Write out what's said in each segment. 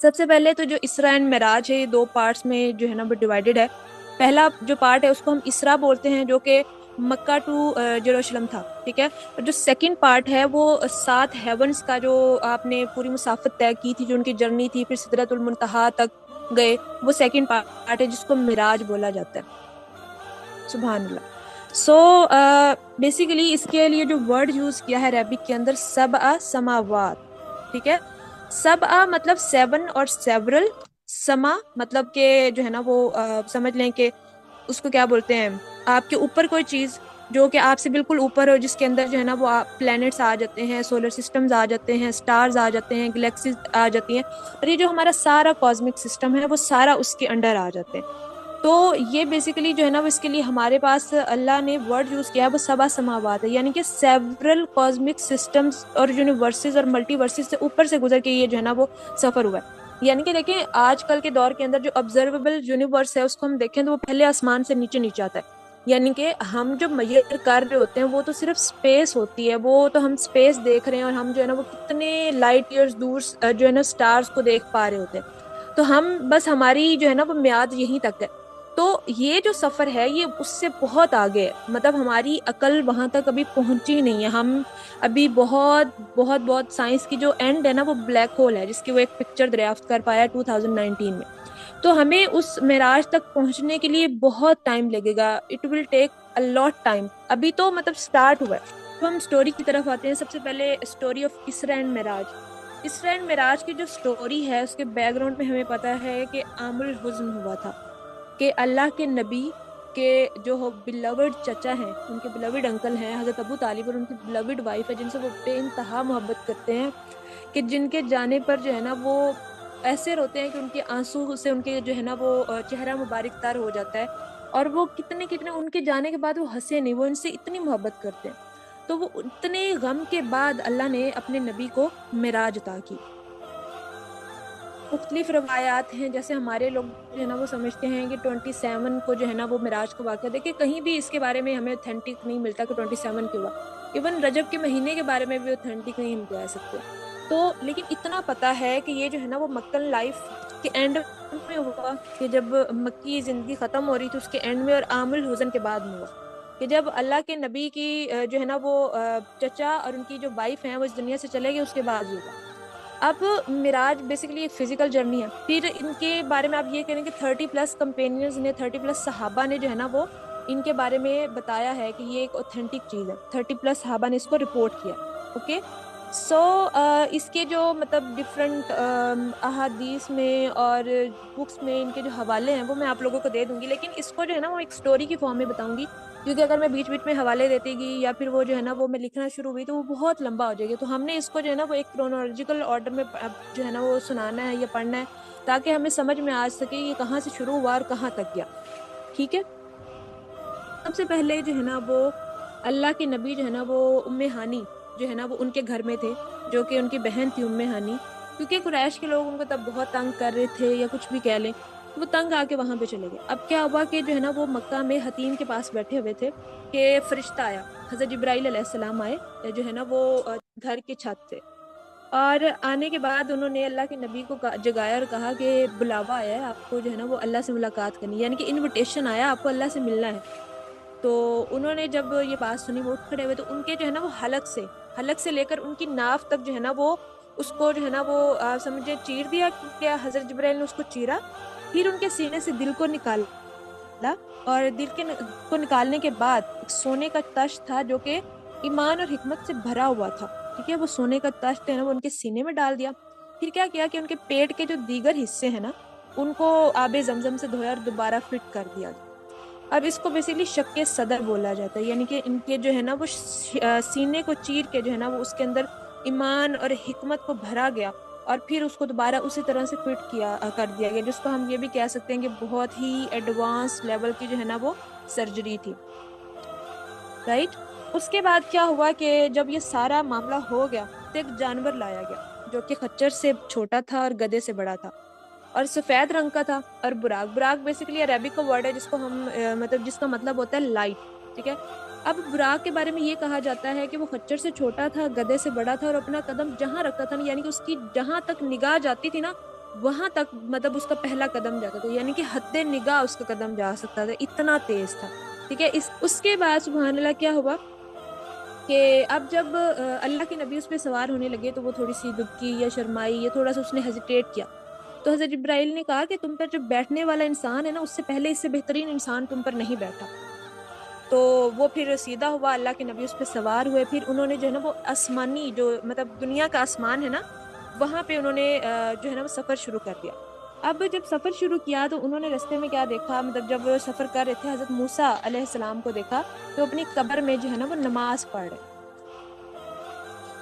سب سے پہلے تو جو اسرا اینڈ معراج ہے، یہ دو پارٹس میں جو ہے نا وہ ڈیوائیڈڈ ہے۔ پہلا جو پارٹ ہے اس کو ہم اسرا بولتے ہیں، جو کہ مکہ ٹو جیروشلم تھا، ٹھیک ہے۔ اور جو سیکنڈ پارٹ ہے وہ 7 ہیونس کا جو آپ نے پوری مسافت طے کی تھی، جو ان کی جرنی تھی، پھر سدرۃ المنتہا تک گئے، وہ سیکنڈ پارٹ ہے جس کو معراج بولا جاتا ہے۔ سبحان اللہ۔ سو بیسیکلی اس کے لیے جو ورڈ یوز کیا ہے عربک کے اندر، سبع سماوات، ٹھیک ہے۔ سبع مطلب 7 اور سیورل، سما مطلب کہ جو ہے نا وہ سمجھ لیں کہ اس کو کیا بولتے ہیں، آپ کے اوپر کوئی چیز جو کہ آپ سے بالکل اوپر ہو، جس کے اندر جو ہے نا وہ پلینٹس آ جاتے ہیں، سولر سسٹمز آ جاتے ہیں، سٹارز آ جاتے ہیں، گلیکسیز آ جاتی ہیں، اور یہ جو ہمارا سارا کاسمک سسٹم ہے وہ سارا اس کے انڈر آ جاتے ہیں۔ تو یہ بیسیکلی جو ہے نا وہ اس کے لیے ہمارے پاس اللہ نے ورڈ یوز کیا ہے وہ سبع سماوات ہے، یعنی کہ سیورل کاسمک سسٹمز اور یونیورسز اور ملٹی ورسز سے اوپر سے گزر کے یہ جو ہے نا وہ سفر ہوا ہے۔ یعنی کہ دیکھیں آج کل کے دور کے اندر جو آبزرویبل یونیورس ہے اس کو ہم دیکھیں تو وہ پہلے آسمان سے نیچے نیچے آتا ہے، یعنی کہ ہم جو میئر کر رہے ہوتے ہیں وہ تو صرف اسپیس ہوتی ہے، وہ تو ہم اسپیس دیکھ رہے ہیں، اور ہم جو ہے نا وہ کتنے لائٹ ایئرز دور جو ہے نا اسٹارز کو دیکھ پا رہے ہوتے ہیں، تو ہم بس ہماری جو ہے نا وہ میعاد یہیں تک ہے۔ تو یہ جو سفر ہے یہ اس سے بہت آگے ہے، مطلب ہماری عقل وہاں تک ابھی پہنچی نہیں ہے، ہم ابھی بہت بہت بہت سائنس کی جو اینڈ ہے نا وہ بلیک ہول ہے، جس کی وہ ایک پکچر دریافت کر پایا 2019 میں۔ تو ہمیں اس معراج تک پہنچنے کے لیے بہت ٹائم لگے گا، it will take a lot time, ابھی تو مطلب سٹارٹ ہوا ہے۔ تو ہم سٹوری کی طرف آتے ہیں، سب سے پہلے سٹوری آف اسرا اینڈ معراج۔ اسرا اینڈ معراج کی جو سٹوری ہے اس کے بیک گراؤنڈ میں ہمیں پتا ہے کہ عام الحزن ہوا تھا، کہ اللہ کے نبی کے جو بلوڈ چچا ہیں، ان کے بلوڈ انکل ہیں حضرت ابو طالب، اور ان کی بلوڈ وائف ہے جن سے وہ بے انتہا محبت کرتے ہیں، کہ جن کے جانے پر جو ہے نا وہ ایسے روتے ہیں کہ ان کے آنسو سے ان کے جو ہے نا وہ چہرہ مبارک تر ہو جاتا ہے، اور وہ کتنے کتنے ان کے جانے کے بعد وہ ہنسے نہیں، وہ ان سے اتنی محبت کرتے ہیں۔ تو وہ اتنے غم کے بعد اللہ نے اپنے نبی کو معراج عطا کی۔ مختلف روایات ہیں، جیسے ہمارے لوگ جو ہے نا وہ سمجھتے ہیں کہ 27 کو جو ہے نا وہ معراج کو واقعہ، دیکھیں کہیں بھی اس کے بارے میں ہمیں اوتھینٹک نہیں ملتا کہ 27 کی ہوا، ایون رجب کے مہینے کے بارے میں بھی اوتھینٹک نہیں ہم کہہ سکتے۔ تو لیکن اتنا پتا ہے کہ یہ جو ہے نا وہ مکن لائف کے اینڈ میں ہوا، کہ جب مکی زندگی ختم ہو رہی تھی اس کے اینڈ میں، اور عام الحزن کے بعد میں ہوا، کہ جب اللہ کے نبی کی جو ہے نا وہ چچا اور ان کی جو وائف ہیں وہ اس دنیا سے چلے گئے، اس کے بعد یہ ہوا۔ اب معراج بیسیکلی ایک فزیکل جرنی ہے، پھر ان کے بارے میں آپ یہ کہیں کہ 30+ کمپینینز نے، 30+ صحابہ نے جو ہے نا وہ ان کے بارے میں بتایا ہے کہ یہ ایک اوتھینٹک چیز ہے، 30+ صحابہ نے اس کو رپورٹ کیا، اوکے۔ سو اس کے جو مطلب ڈفرینٹ احادیث میں اور بکس میں ان کے جو حوالے ہیں وہ میں آپ لوگوں کو دے دوں گی، لیکن اس کو جو ہے نا وہ ایک سٹوری کی فارم میں بتاؤں گی، کیونکہ اگر میں بیچ بیچ میں حوالے دیتی گی یا پھر وہ جو ہے نا وہ میں لکھنا شروع ہوئی تو وہ بہت لمبا ہو جائے گا، تو ہم نے اس کو جو ہے نا وہ ایک کرونالوجیکل آرڈر میں جو ہے نا وہ سنانا ہے یا پڑھنا ہے، تاکہ ہمیں سمجھ میں آ سکے یہ کہاں سے شروع ہوا اور کہاں تک گیا، ٹھیک ہے۔ سب سے پہلے جو ہے نا وہ اللہ کے نبی جو ہے نا وہ ام ہانی جو ہے نا وہ ان کے گھر میں تھے، جو کہ ان کی بہن تھی ام ہانی، کیونکہ قریش کے لوگ ان کو تب بہت تنگ کر رہے تھے یا کچھ بھی کہہ لیں، وہ تنگ آ کے وہاں پہ چلے گئے۔ اب کیا ہوا کہ جو ہے نا وہ مکہ میں حتیم کے پاس بیٹھے ہوئے تھے کہ فرشتہ آیا، حضرت جبرائیل علیہ السلام آئے جو ہے نا وہ گھر کی چھت سے، اور آنے کے بعد انہوں نے اللہ کے نبی کو جگایا اور کہا کہ بلاوا آیا ہے آپ کو جو ہے نا وہ اللہ سے ملاقات کرنی ہے، یعنی کہ انویٹیشن آیا آپ کو اللہ سے ملنا ہے۔ تو انہوں نے جب یہ بات سنی وہ اٹھ کھڑے ہوئے، تو ان کے جو ہے نا وہ حلق سے لے کر ان کی ناف تک جو ہے نا وہ اس کو جو ہے نا وہ سمجھے چیر دیا، کیا حضرت جبرائیل نے اس کو چیرا، پھر ان کے سینے سے دل کو نکالا، اور کو نکالنے کے بعد ایک سونے کا تشت تھا جو کہ ایمان اور حکمت سے بھرا ہوا تھا، ٹھیک ہے، وہ سونے کا تشت ہے نا وہ ان کے سینے میں ڈال دیا۔ پھر کیا کیا کہ ان کے پیٹ کے جو دیگر حصے ہیں نا ان کو آب زمزم سے دھویا اور دوبارہ فٹ کر دیا۔ اب اس کو بیسیکلی شق صدر بولا جاتا ہے، یعنی کہ ان کے جو ہے نا وہ سینے کو چیر کے جو ہے نا وہ اس کے اندر ایمان اور حکمت کو بھرا گیا، اور پھر اس کو دوبارہ اسی طرح سے فٹ کر دیا گیا، جس کو ہم یہ بھی کہہ سکتے ہیں کہ بہت ہی ایڈوانس لیول کی جو ہے نا وہ سرجری تھی، رائٹ۔ اس کے بعد کیا ہوا کہ جب یہ سارا معاملہ ہو گیا تو ایک جانور لایا گیا جو کہ خچر سے چھوٹا تھا اور گدھے سے بڑا تھا، اور سفید رنگ کا تھا، اور براق بیسیکلی عربک کا ورڈ ہے جس کو ہم مطلب جس کا مطلب ہوتا ہے لائٹ، ٹھیک ہے۔ اب براق کے بارے میں یہ کہا جاتا ہے کہ وہ خچر سے چھوٹا تھا، گدھے سے بڑا تھا، اور اپنا قدم جہاں رکھتا تھا نا، یعنی کہ اس کی جہاں تک نگاہ جاتی تھی نا وہاں تک مطلب اس کا پہلا قدم جاتا تھا، یعنی کہ حد نگاہ اس کا قدم جا سکتا تھا، اتنا تیز تھا، ٹھیک ہے۔ اس کے بعد سبحان اللہ کیا ہوا کہ اب جب اللہ کے نبی اس پہ سوار ہونے لگے تو وہ تھوڑی سی دبکی یا شرمائی یا تھوڑا سا اس نے ہیزیٹیٹ کیا، تو حضرت جبرائیل نے کہا کہ تم پر جو بیٹھنے والا انسان ہے نا، اس سے پہلے اس سے بہترین انسان تم پر نہیں بیٹھا۔ تو وہ پھر سیدھا ہوا، اللہ کے نبی اس پہ سوار ہوئے، پھر انہوں نے جو ہے نا وہ آسمانی جو مطلب دنیا کا آسمان ہے نا، وہاں پہ انہوں نے جو ہے نا وہ سفر شروع کر دیا۔ اب جب سفر شروع کیا تو انہوں نے رستے میں کیا دیکھا، مطلب جب وہ سفر کر رہے تھے حضرت موسیٰ علیہ السلام کو دیکھا تو اپنی قبر میں جو ہے نا وہ نماز پڑھ رہے۔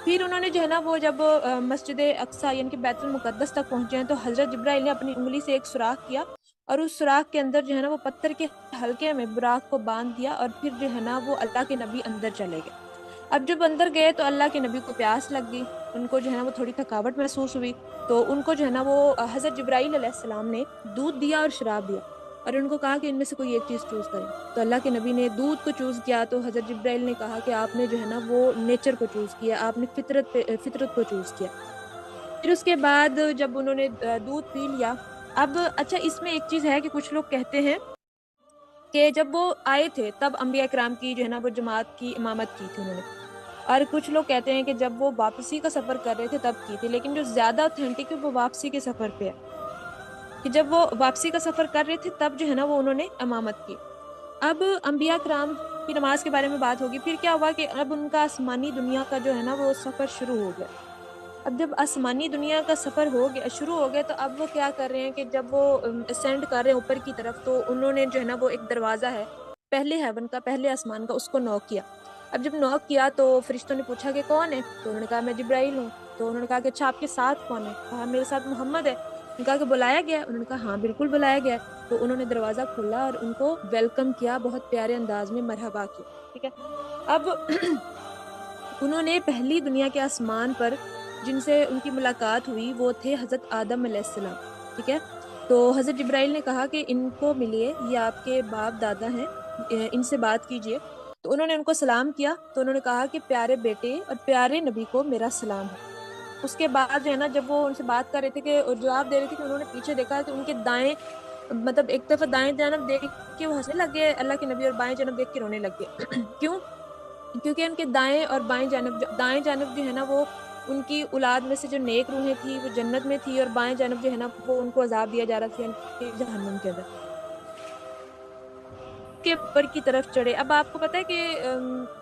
پھر انہوں نے جو ہے نا وہ جب مسجد اقصیٰ یعنی کہ بیت المقدس تک پہنچے ہیں تو حضرت جبرائیل نے اپنی انگلی سے ایک سوراخ کیا اور اس سوراخ کے اندر جو ہے نا وہ پتھر کے حلقے میں براق کو باندھ دیا، اور پھر جو ہے نا وہ اللہ کے نبی اندر چلے گئے۔ اب جب اندر گئے تو اللہ کے نبی کو پیاس لگ گئی، ان کو جو ہے نا وہ تھوڑی تھکاوٹ محسوس ہوئی، تو ان کو جو ہے نا وہ حضرت جبرائیل علیہ السلام نے دودھ دیا اور شراب دیا، اور ان کو کہا کہ ان میں سے کوئی ایک چیز چوز کریں۔ تو اللہ کے نبی نے دودھ کو چوز کیا، تو حضرت جبرائیل نے کہا کہ آپ نے جو ہے نا وہ نیچر کو چوز کیا، آپ نے فطرت کو چوز کیا۔ پھر اس کے بعد جب انہوں نے دودھ پی لیا، اب اچھا اس میں ایک چیز ہے کہ کچھ لوگ کہتے ہیں کہ جب وہ آئے تھے تب انبیاء کرام کی جو ہے نا وہ جماعت کی امامت کی تھی انہوں نے، اور کچھ لوگ کہتے ہیں کہ جب وہ واپسی کا سفر کر رہے تھے تب کی تھی، لیکن جو زیادہ اوتھینٹک ہے وہ واپسی کے سفر پہ ہے کہ جب وہ واپسی کا سفر کر رہے تھے تب جو ہے نا وہ انہوں نے امامت کی۔ اب انبیاء کرام کی نماز کے بارے میں بات ہوگی، پھر کیا ہوا کہ اب ان کا آسمانی دنیا کا جو ہے نا وہ سفر شروع ہو گیا۔ اب جب آسمانی دنیا کا سفر شروع ہو گیا تو اب وہ کیا کر رہے ہیں کہ جب وہ اسینڈ کر رہے ہیں اوپر کی طرف، تو انہوں نے جو ہے نا وہ ایک دروازہ ہے پہلے ہیون کا، پہلے آسمان کا، اس کو نوک کیا۔ اب جب نوک کیا تو فرشتوں نے پوچھا کہ کون ہے، تو انہوں نے کہا میں جبرائیل ہوں۔ تو انہوں نے کہا کہ اچھا آپ کے ساتھ کون ہے، کہا میرے ساتھ محمد ہے۔ انہوں نے کہا کہ بلایا گیا ہے، انہوں نے کہا ہاں بالکل بلایا گیا ہے۔ تو انہوں نے دروازہ کھولا اور ان کو ویلکم کیا، بہت پیارے انداز میں مرحبا کیا، ٹھیک ہے۔ اب انہوں نے پہلی دنیا کے آسمان پر جن سے ان کی ملاقات ہوئی وہ تھے حضرت آدم علیہ السلام، ٹھیک ہے۔ تو حضرت جبرائیل نے کہا کہ ان کو ملیے، یہ آپ کے باپ دادا ہیں، ان سے بات کیجئے۔ تو انہوں نے ان کو سلام کیا، تو انہوں نے کہا کہ پیارے بیٹے اور پیارے نبی کو میرا سلام ہے۔ اس کے بعد جو ہے نا جب وہ ان سے بات کر رہے تھے کہ جواب دے رہے تھے کہ انہوں نے پیچھے دیکھا کہ ان کے دائیں مطلب ایک دفعہ دائیں جانب دیکھ کے وہ ہنسنے لگ گئے اللہ کے نبی، اور بائیں جانب دیکھ کے رونے لگ گئے کیوں؟ کیونکہ ان کے دائیں اور دائیں جانب جو ہے نا وہ ان کی اولاد میں سے جو نیک روحیں تھی وہ جنت میں تھی، اور بائیں جانب جو ہے نا وہ ان کو عذاب دیا جا رہا تھا، یعنی کہ جہنم کے اندر کے اوپر کی طرف چڑھے۔ اب آپ کو پتہ ہے کہ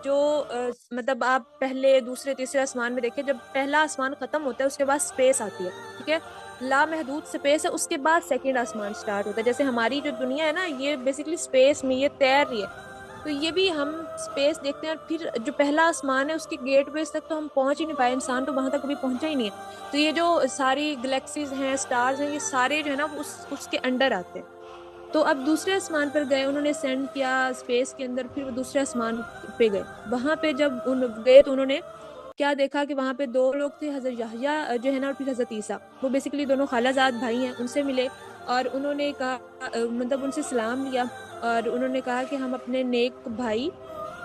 جو مطلب آپ پہلے دوسرے تیسرے آسمان میں دیکھیں، جب پہلا آسمان ختم ہوتا ہے اس کے بعد سپیس آتی ہے، ٹھیک ہے، لامحدود سپیس ہے، اس کے بعد سیکنڈ آسمان سٹارٹ ہوتا ہے۔ جیسے ہماری جو دنیا ہے نا یہ بیسیکلی سپیس میں یہ تیر رہی ہے، تو یہ بھی ہم سپیس دیکھتے ہیں، اور پھر جو پہلا آسمان ہے اس کے گیٹ ویز تک تو ہم پہنچ ہی نہیں پائے، انسان تو وہاں تک کبھی پہنچا ہی نہیں ہے۔ تو یہ جو ساری گلیکسیز ہیں، سٹارز ہیں، یہ سارے جو ہے نا اس کے انڈر آتے ہیں۔ تو اب دوسرے آسمان پر گئے، انہوں نے سینڈ کیا اسپیس کے اندر، پھر وہ دوسرے آسمان پہ گئے۔ وہاں پہ جب گئے تو انہوں نے کیا دیکھا کہ وہاں پہ دو لوگ تھے، حضرت یحییٰ جو ہے نا اور پھر حضرت عیسیٰ، وہ بیسیکلی دونوں خالہ زاد بھائی ہیں، ان سے ملے اور انہوں نے کہا مطلب ان سے سلام لیا، اور انہوں نے کہا کہ ہم اپنے نیک بھائی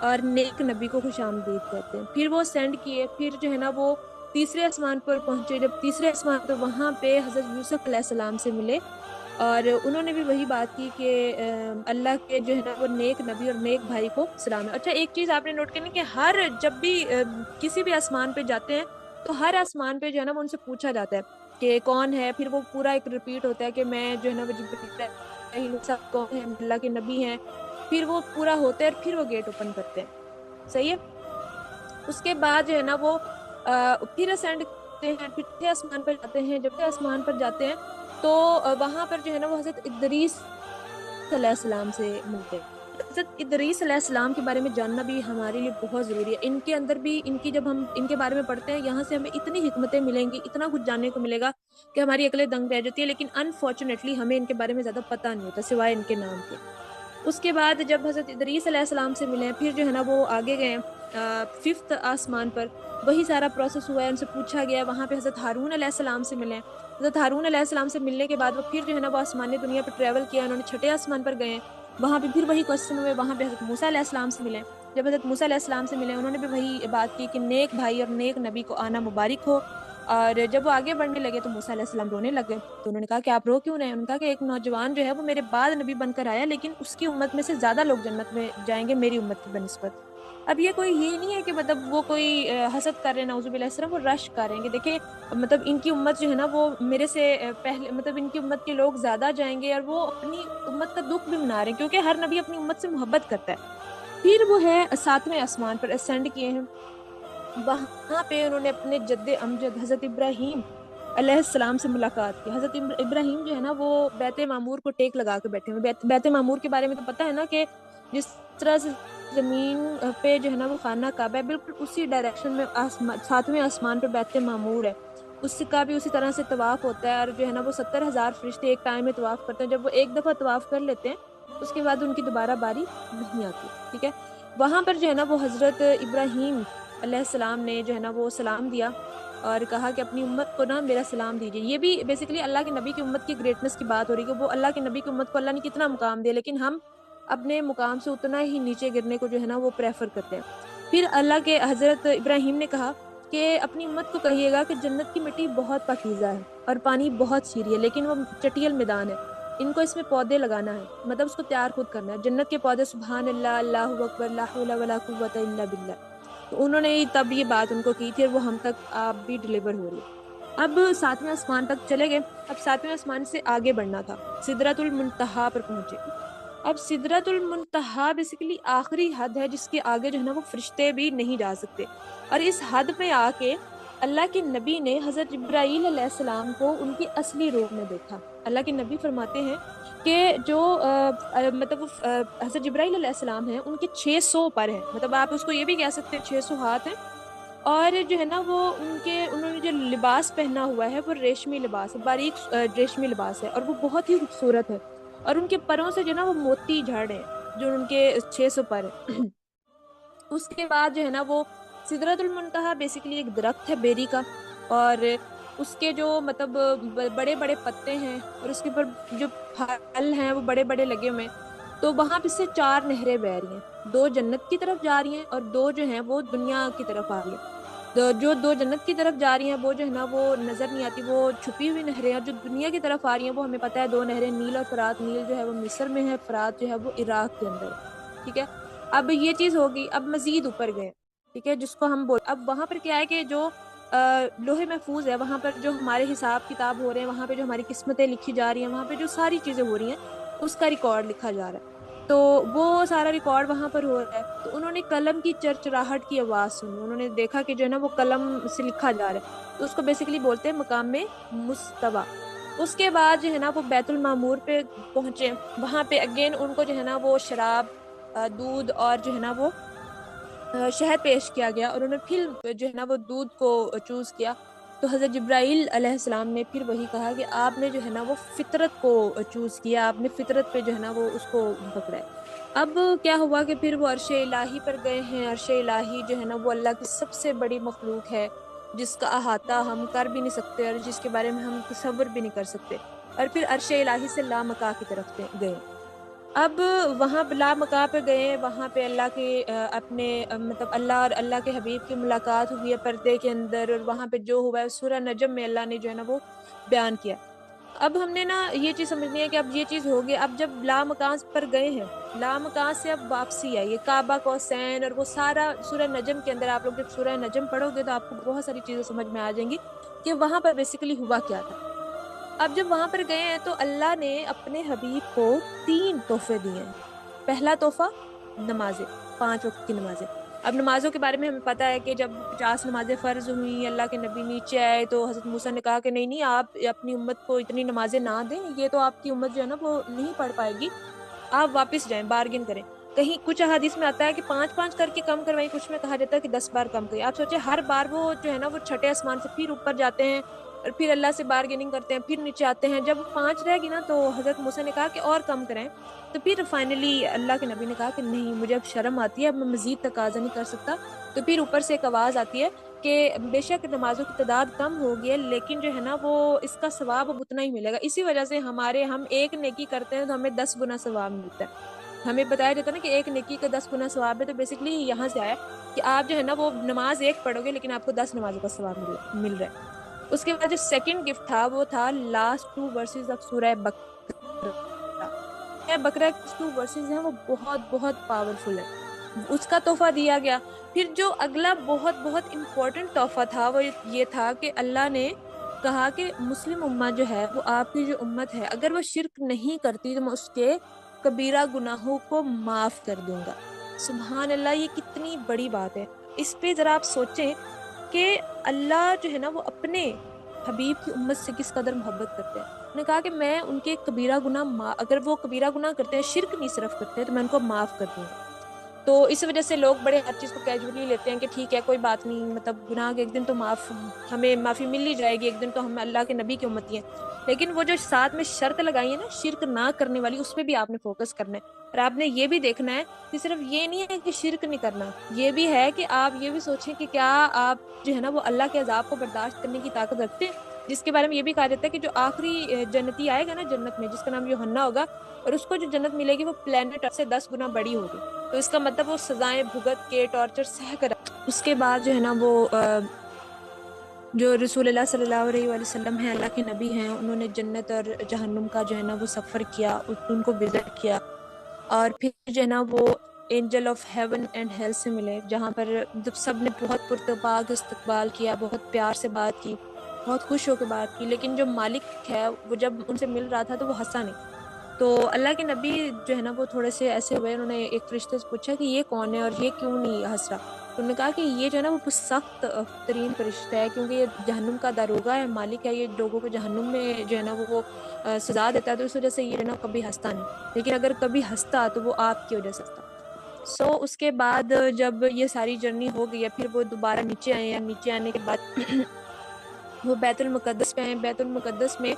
اور نیک نبی کو خوش آمدید کہتے ہیں۔ پھر وہ سینڈ کیے، پھر جو ہے نا وہ تیسرے آسمان پر پہنچے، جب تیسرے آسمان پہ وہاں پہ حضرت یوسف علیہ السلام سے ملے، اور انہوں نے بھی وہی بات کی کہ اللہ کے جو ہے نا وہ نیک نبی اور نیک بھائی کو سلام ہے۔ اچھا ایک چیز آپ نے نوٹ کرنی کہ ہر جب بھی کسی بھی آسمان پہ جاتے ہیں تو ہر آسمان پہ جو ہے نا وہ ان سے پوچھا جاتا ہے کہ کون ہے، پھر وہ پورا ایک ریپیٹ ہوتا ہے کہ میں جو ہے نا وہ جبرائیل صاحب کون ہے، اللہ کے نبی ہیں، پھر وہ پورا ہوتا ہے اور پھر وہ گیٹ اوپن کرتے ہیں، صحیح ہے۔ اس کے بعد جو ہے نا وہ پھر اسینڈ کرتے ہیں، پھر چوتھے آسمان پر جاتے ہیں، جب آسمان پر جاتے ہیں تو وہاں پر جو ہے نا وہ حضرت ادریس علیہ السلام سے ملتے ہیں۔ حضرت ادریس علیہ السلام کے بارے میں جاننا بھی ہمارے لیے بہت ضروری ہے۔ ان کے اندر بھی جب ہم ان کے بارے میں پڑھتے ہیں یہاں سے ہمیں اتنی حکمتیں ملیں گی، اتنا کچھ جاننے کو ملے گا کہ ہماری عقلیں دنگ رہ جاتی ہے، لیکن انفارچونیٹلی ہمیں ان کے بارے میں زیادہ پتہ نہیں ہوتا سوائے ان کے نام کے۔ اس کے بعد جب حضرت ادریس علیہ السلام سے ملے، پھر جو ہے نا وہ آگے گئے ففتھ آسمان پر، وہی سارا پروسیس ہوا ہے، ان سے پوچھا گیا، وہاں پہ حضرت ہارون علیہ السلام سے ملے۔ حضرت ہارون علیہ السلام سے ملنے کے بعد وہ پھر جو ہے نا وہ آسمانی دنیا پہ ٹریول کیا، انہوں نے چھٹے آسمان پر گئے، وہاں پہ پھر وہی کوسچن ہوئے، وہاں پہ حضرت موسیٰ علیہ السلام سے ملے۔ جب حضرت موسیٰ علیہ السلام سے ملے انہوں نے بھی وہی بات کی کہ نیک بھائی اور نیک نبی کو آنا مبارک ہو۔ اور جب وہ آگے بڑھنے لگے تو موسیٰ علیہ السلام رونے لگے، تو انہوں نے کہا کہ آپ رو کیوں رہے ہیں؟ انہوں نے کہا کہ ایک نوجوان جو ہے وہ میرے بعد نبی بن کر آیا، لیکن اس کی امت میں سے زیادہ لوگ جنت میں جائیں گے میری امت کی بنسبت۔ اب یہ کوئی یہ نہیں ہے کہ مطلب وہ کوئی حسد کر رہے ہیں، نعوذ باللہ السلام، وہ رش کر رہے ہیں کہ دیکھیں مطلب ان کی امت جو ہے نا وہ میرے سے پہلے، مطلب ان کی امت کے لوگ زیادہ جائیں گے، اور وہ اپنی امت کا دکھ بھی منا رہے ہیں کیونکہ ہر نبی اپنی امت سے محبت کرتا ہے۔ پھر وہ ہے ساتویں آسمان پر اسینڈ کیے ہیں، وہاں پہ انہوں نے اپنے جد امجد حضرت ابراہیم علیہ السلام سے ملاقات کی۔ حضرت ابراہیم جو ہے نا وہ بیت معمور کو ٹیک لگا کے بیٹھے ہوئے، بیت معمور کے بارے میں تو پتہ ہے نا کہ جس طرح سے زمین پہ جو ہے نا وہ خانہ کعبہ ہے، بالکل اسی ڈائریکشن میں ساتویں آسمان پہ بیت معمور ہے، اس کا بھی اسی طرح سے طواف ہوتا ہے، اور جو ہے نا وہ 70,000 فرشتے ایک ٹائم میں طواف کرتے ہیں۔ جب وہ ایک دفعہ طواف کر لیتے ہیں اس کے بعد ان کی دوبارہ باری نہیں آتی، ٹھیک ہے۔ وہاں پر جو ہے نا وہ حضرت ابراہیم علیہ السلام نے جو ہے نا وہ سلام دیا اور کہا کہ اپنی امت کو نا میرا سلام دیجیے۔ یہ بھی بیسیکلی اللہ کے نبی کی امت کی گریٹنس کی بات ہو رہی ہے کہ وہ اللہ کے نبی کی امت کو اللہ نے کتنا مقام دیا، لیکن ہم اپنے مقام سے اتنا ہی نیچے گرنے کو جو ہے نا وہ پریفر کرتے ہیں۔ پھر اللہ کے حضرت ابراہیم نے کہا کہ اپنی امت کو کہیے گا کہ جنت کی مٹی بہت پاکیزہ ہے اور پانی بہت شیریں ہے، لیکن وہ چٹیل میدان ہے، ان کو اس میں پودے لگانا ہے، مطلب اس کو تیار خود کرنا ہے۔ جنت کے پودے سبحان اللہ، اللہ اکبر، لا حول ولا قوت الا باللہ۔ تو انہوں نے تب یہ بات ان کو کی تھی اور وہ ہم تک آپ بھی ڈلیور ہو رہی ہے۔ اب ساتویں آسمان تک چلے گئے، اب ساتویں آسمان سے آگے بڑھنا تھا، سدرۃ المنتہا پر پہنچے۔ اب سدرۃ المنتہا بیسیکلی آخری حد ہے جس کے آگے جو ہے نا وہ فرشتے بھی نہیں جا سکتے، اور اس حد پہ آ کے اللہ کے نبی نے حضرت جبرائیل علیہ السلام کو ان کی اصلی روپ میں دیکھا۔ اللہ کے نبی فرماتے ہیں کہ جو مطلب حضرت جبرائیل علیہ السلام ہیں ان کے 600 پر ہیں، مطلب آپ اس کو یہ بھی کہہ سکتے ہیں 600 ہاتھ ہیں، اور جو ہے نا وہ انہوں نے جو لباس پہنا ہوا ہے وہ ریشمی لباس ہے، باریک ریشمی لباس ہے، اور وہ بہت ہی خوبصورت ہے، اور ان کے پروں سے جو ہے نا وہ موتی جھڑ رہے ہیں جو ان کے 600 پر ہیں۔ اس کے بعد جو ہے نا وہ سدرۃ المنتہا بیسیکلی ایک درخت ہے بیری کا، اور اس کے جو مطلب بڑے بڑے پتے ہیں اور اس کے اوپر جو پھل ہیں وہ بڑے بڑے لگے ہوئے ہیں، تو وہاں پہ سے 4 نہریں بہ رہی ہیں، 2 جنت کی طرف جا رہی ہیں اور 2 جو ہیں وہ دنیا کی طرف آ رہی ہیں۔ جو 2 جنت کی طرف جا رہی ہیں وہ جو ہے نا وہ نظر نہیں آتی، وہ چھپی ہوئی نہریں، اور جو دنیا کی طرف آ رہی ہیں وہ ہمیں پتہ ہے 2 نہریں نیل اور فرات۔ نیل جو ہے وہ مصر میں ہے، فرات جو ہے وہ عراق کے اندر ہے، ٹھیک ہے۔ اب یہ چیز ہوگی، اب مزید اوپر گئے، ٹھیک ہے، جس کو ہم بول، اب وہاں پر کیا ہے کہ جو لوح محفوظ ہے، وہاں پر جو ہمارے حساب کتاب ہو رہے ہیں، وہاں پہ جو ہماری قسمتیں لکھی جا رہی ہیں، وہاں پہ جو ساری چیزیں ہو رہی ہیں اس کا ریکارڈ لکھا جا رہا ہے، تو وہ سارا ریکارڈ وہاں پر ہو رہا ہے۔ تو انہوں نے قلم کی چرچراہٹ کی آواز سنی، انہوں نے دیکھا کہ جو ہے نا وہ قلم سے لکھا جا رہا ہے، تو اس کو بیسیکلی بولتے ہیں مقام میں مستوی۔ اس کے بعد جو ہے نا وہ بیت المعمور پہ پہنچے، وہاں پہ اگین ان کو جو ہے نا وہ شراب، دودھ اور جو ہے نا وہ شہد پیش کیا گیا، اور انہوں نے پھر جو ہے نا وہ دودھ کو چوز کیا۔ تو حضرت جبرائیل علیہ السلام نے پھر وہی کہا کہ آپ نے جو ہے نا وہ فطرت کو چوز کیا، آپ نے فطرت پہ جو ہے نا وہ اس کو پکڑا ہے۔ اب کیا ہوا کہ پھر وہ عرش الہی پر گئے ہیں۔ عرش الہی جو ہے نا وہ اللہ کی سب سے بڑی مخلوق ہے، جس کا احاطہ ہم کر بھی نہیں سکتے اور جس کے بارے میں ہم تصور بھی نہیں کر سکتے، اور پھر عرش الہی سے لامکاں کی طرف گئے۔ اب وہاں بلا مکاں پہ گئے، وہاں پہ اللہ کے اپنے مطلب اللہ اور اللہ کے حبیب کی ملاقات ہوئی ہے پردے کے اندر، اور وہاں پہ جو ہوا ہے سورہ نجم میں اللہ نے جو ہے نا وہ بیان کیا۔ اب ہم نے نا یہ چیز سمجھنی ہے کہ اب یہ چیز ہوگی، اب جب لامکان پر گئے ہیں، لامکان سے اب واپسی ہے، یہ کعبہ کوسین اور وہ سارا سورہ نجم کے اندر، آپ لوگ جب سورہ نجم پڑھو گے تو آپ کو بہت ساری چیزیں سمجھ میں آ جائیں گی کہ وہاں پر بیسیکلی ہوا کیا تھا۔ اب جب وہاں پر گئے ہیں تو اللہ نے اپنے حبیب کو 3 تحفے دیے ہیں۔ پہلا تحفہ نمازیں، 5 وقت کی نمازیں۔ اب نمازوں کے بارے میں ہمیں پتہ ہے کہ جب 50 نمازیں فرض ہوئیں، اللہ کے نبی نیچے آئے تو حضرت موسیٰ نے کہا کہ نہیں نہیں، آپ اپنی امت کو اتنی نمازیں نہ دیں، یہ تو آپ کی امت جو ہے نا وہ نہیں پڑھ پائے گی، آپ واپس جائیں، بارگن کریں۔ کہیں کچھ احادیث میں آتا ہے کہ 5 کر کے کم کروائیں، کچھ میں کہا جاتا ہے کہ 10 بار کم کریں۔ آپ سوچیں ہر بار وہ جو ہے نا وہ چھٹے آسمان سے پھر اوپر جاتے ہیں اور پھر اللہ سے بارگیننگ کرتے ہیں، پھر نیچے آتے ہیں، جب 5 رہ گی نا تو حضرت موسیٰ نے کہا کہ اور کم کریں، تو پھر فائنلی اللہ کے نبی نے کہا کہ نہیں، مجھے اب شرم آتی ہے، اب میں مزید تقاضا نہیں کر سکتا۔ تو پھر اوپر سے ایک آواز آتی ہے کہ بے شک نمازوں کی تعداد کم ہوگی ہے، لیکن جو ہے نا وہ اس کا ثواب اب اتنا ہی ملے گا۔ اسی وجہ سے ہم ایک نیکی کرتے ہیں تو ہمیں 10 گنا ثواب ملتا ہے۔ ہمیں بتایا جاتا ہے نا کہ ایک نیکی کا 10 گنا ثواب ہے، تو بیسیکلی یہاں سے آیا کہ آپ جو ہے نا وہ نماز ایک پڑھو گے لیکن آپ کو 10 نمازوں کا ثواب مل رہا ہے۔ اس کے بعد جو سیکنڈ گفٹ تھا وہ تھا لاسٹ 2 ورسز آف سورہ بقرہ. بقرہ کے 2 ورسز ہیں وہ بہت بہت پاورفل ہے. اس کا تحفہ دیا گیا. پھر جو اگلا بہت بہت امپورٹنٹ تحفہ تھا وہ یہ تھا کہ اللہ نے کہا کہ مسلم امت جو ہے وہ آپ کی جو امت ہے اگر وہ شرک نہیں کرتی تو میں اس کے کبیرہ گناہوں کو معاف کر دوں گا. سبحان اللہ, یہ کتنی بڑی بات ہے. اس پہ ذرا آپ سوچیں کہ اللہ جو ہے نا وہ اپنے حبیب کی امت سے کس قدر محبت کرتے ہیں. انہوں نے کہا کہ میں ان کے کبیرہ گناہ اگر وہ کبیرہ گناہ کرتے ہیں, شرک نہیں صرف کرتے ہیں, تو میں ان کو معاف کر دوں گا. تو اس وجہ سے لوگ بڑے ہر چیز کو کیجولی لیتے ہیں کہ ٹھیک ہے کوئی بات نہیں, مطلب گناہ کے ایک دن تو ہمیں معافی مل ہی جائے گی, ایک دن تو ہم اللہ کے نبی کی امتی ہیں. لیکن وہ جو ساتھ میں شرط لگائی ہے نا شرک نہ کرنے والی, اس پہ بھی آپ نے فوکس کرنا ہے. اور آپ نے یہ بھی دیکھنا ہے کہ صرف یہ نہیں ہے کہ شرک نہیں کرنا, یہ بھی ہے کہ آپ یہ بھی سوچیں کہ کیا آپ جو ہے نا وہ اللہ کے عذاب کو برداشت کرنے کی طاقت رکھتے ہیں, جس کے بارے میں یہ بھی کہا جاتا ہے کہ جو آخری جنتی آئے گا نا جنت میں, جس کا نام یوحنا ہوگا, اور اس کو جو جنت ملے گی وہ پلانٹ ارتھ سے 10 گنا بڑی ہوگی. تو اس کا مطلب وہ سزائیں بھگت کے ٹارچر سہ کر. اس کے بعد جو ہے نا وہ جو رسول اللہ صلی اللہ علیہ وآلہ وسلم ہیں, اللہ کے نبی ہیں, انہوں نے جنت اور جہنم کا جو ہے نا وہ سفر کیا, ان کو وزٹ کیا, اور پھر جو ہے نا وہ angel of heaven and hell سے ملے, جہاں پر جب سب نے بہت پرتپاک استقبال کیا, بہت پیار سے بات کی, بہت خوش ہو کے بات کی. لیکن جو مالک ہے وہ جب ان سے مل رہا تھا تو وہ ہنسا نہیں. تو اللہ کے نبی جو ہے نا وہ تھوڑے سے ایسے ہوئے, انہوں نے ایک فرشتے سے پوچھا کہ یہ کون ہے اور یہ کیوں نہیں ہنس رہا. تو انہوں نے کہا کہ یہ جو ہے نا وہ سخت ترین فرشتہ ہے, کیونکہ یہ جہنم کا داروغہ ہے, مالک ہے, یہ لوگوں کو جہنم میں جو ہے نا وہ سزا دیتا ہے. تو اس وجہ سے یہ جو ہے نا کبھی ہنستا نہیں, لیکن اگر کبھی ہنستا تو وہ آپ کی وجہ سے ہنستا. اس کے بعد جب یہ ساری جرنی ہو گئی ہے, پھر وہ دوبارہ نیچے آئے ہیں. نیچے آنے کے بعد وہ بیت المقدس پہ آئے. بیت المقدس میں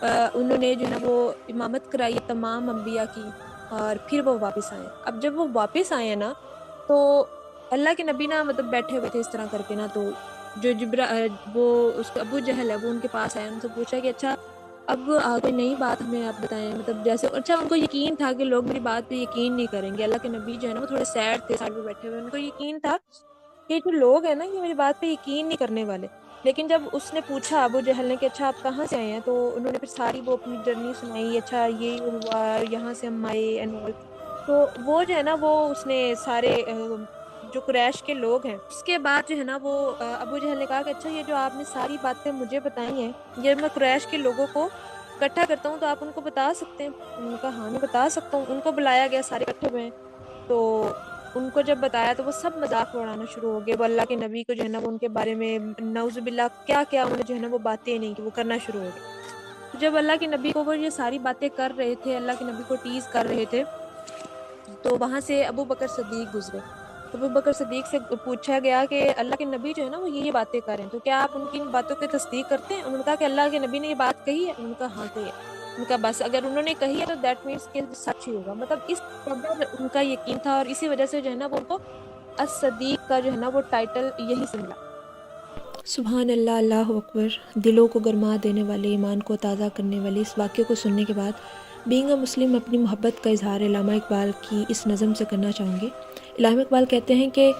انہوں نے جو ہے نا وہ امامت کرائی تمام انبیاء کی, اور پھر وہ واپس آئے. اب جب وہ واپس آئے ہیں نا تو اللہ کے نبی نا مطلب بیٹھے ہوئے تھے اس طرح کر کے نا, تو جو وہ اس کا ابو جہل ہے وہ ان کے پاس آیا, ان سے پوچھا کہ اچھا اب کوئی نئی بات ہمیں آپ بتائیں, مطلب جیسے اچھا ان کو یقین تھا کہ لوگ میری بات پہ یقین نہیں کریں گے. اللہ کے نبی جو ہے نا وہ تھوڑے سیڈ تھے, سائڈ پہ بیٹھے ہوئے, ان کو یقین تھا کہ جو لوگ ہیں نا یہ میری بات پہ یقین نہیں کرنے والے. لیکن جب اس نے پوچھا ابو جہل نے کہ اچھا آپ کہاں سے آئے ہیں, تو انہوں نے پھر ساری وہ اپنی جرنی سنائی, اچھا یہ ہوا, یہاں سے ہم آئے. تو وہ جو ہے نا وہ اس نے سارے جو قریش کے لوگ ہیں, اس کے بعد جو ہے نا وہ ابو جہل نے کہا کہ اچھا یہ جو آپ نے ساری باتیں مجھے بتائی ہیں یہ میں قریش کے لوگوں کو اکٹھا کرتا ہوں تو آپ ان کو بتا سکتے ہیں. انہوں نے کہا ہاں میں بتا سکتا ہوں. ان کو بلایا گیا, سارے اکٹھے ہوئے ہیں. تو ان کو جب بتایا تو وہ سب مذاق اڑانا شروع ہو گئے. وہ اللہ کے نبی کو جو ہے نا وہ ان کے بارے میں نعوذ باللہ کیا کیا انہوں نے جو ہے نا وہ باتیں نہیں کہ وہ کرنا شروع ہو گئے. تو جب اللہ کے نبی کو وہ یہ ساری باتیں کر رہے تھے, اللہ کے نبی کو ٹیز کر رہے تھے, تو وہاں سے ابو بکر صدیق گزرے. تو ابو بکر صدیق سے پوچھا گیا کہ اللہ کے نبی جو ہے نا وہ یہ باتیں کر رہے ہیں, تو کیا آپ ان کی ان باتوں کی تصدیق کرتے ہیں؟ انہوں نے کہا کہ اللہ کے نبی نے یہ بات کہی ہے. انہوں نے کہا ہاں کہی ہے. ان کا بس اگر انہوں نے کہی ہے تو دیٹ مینس کہ سچ ہی ہوگا. مطلب اس قدر ان کا یقین تھا, اور اسی وجہ سے جو ہے نا وہ ان کو الصدیق کا جو ہے نا وہ ٹائٹل یہی سے ملا. سبحان اللہ, اللہ اکبر. دلوں کو گرما دینے والے, ایمان کو تازہ کرنے والے اس واقعے کو سننے کے بعد بینگ اے مسلم اپنی محبت کا اظہار علامہ اقبال کی اس نظم سے کرنا چاہوں گی. علامہ اقبال کہتے ہیں کہ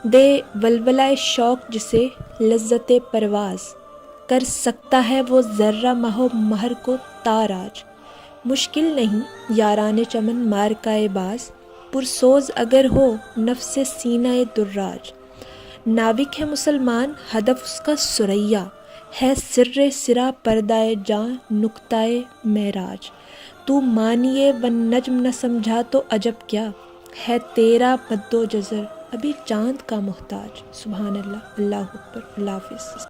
دے ولولہ شوق جسے لذت پرواز, کر سکتا ہے وہ ذرہ مہ و مہر کو تاراج. مشکل نہیں یاران چمن مارکائے باز, پرسوز اگر ہو نفس سینہ دراج. ناوک ہے مسلمان ہدف اس کا ثریا, ہے سر سرا پردائے جاں نقطۂ معراج. تو مانیے والنجم نہ سمجھا تو عجب کیا, ہے تیرا مد و جزر ابھی چاند کا محتاج. سبحان اللہ, اللہ اکبر. اللہ حافظ.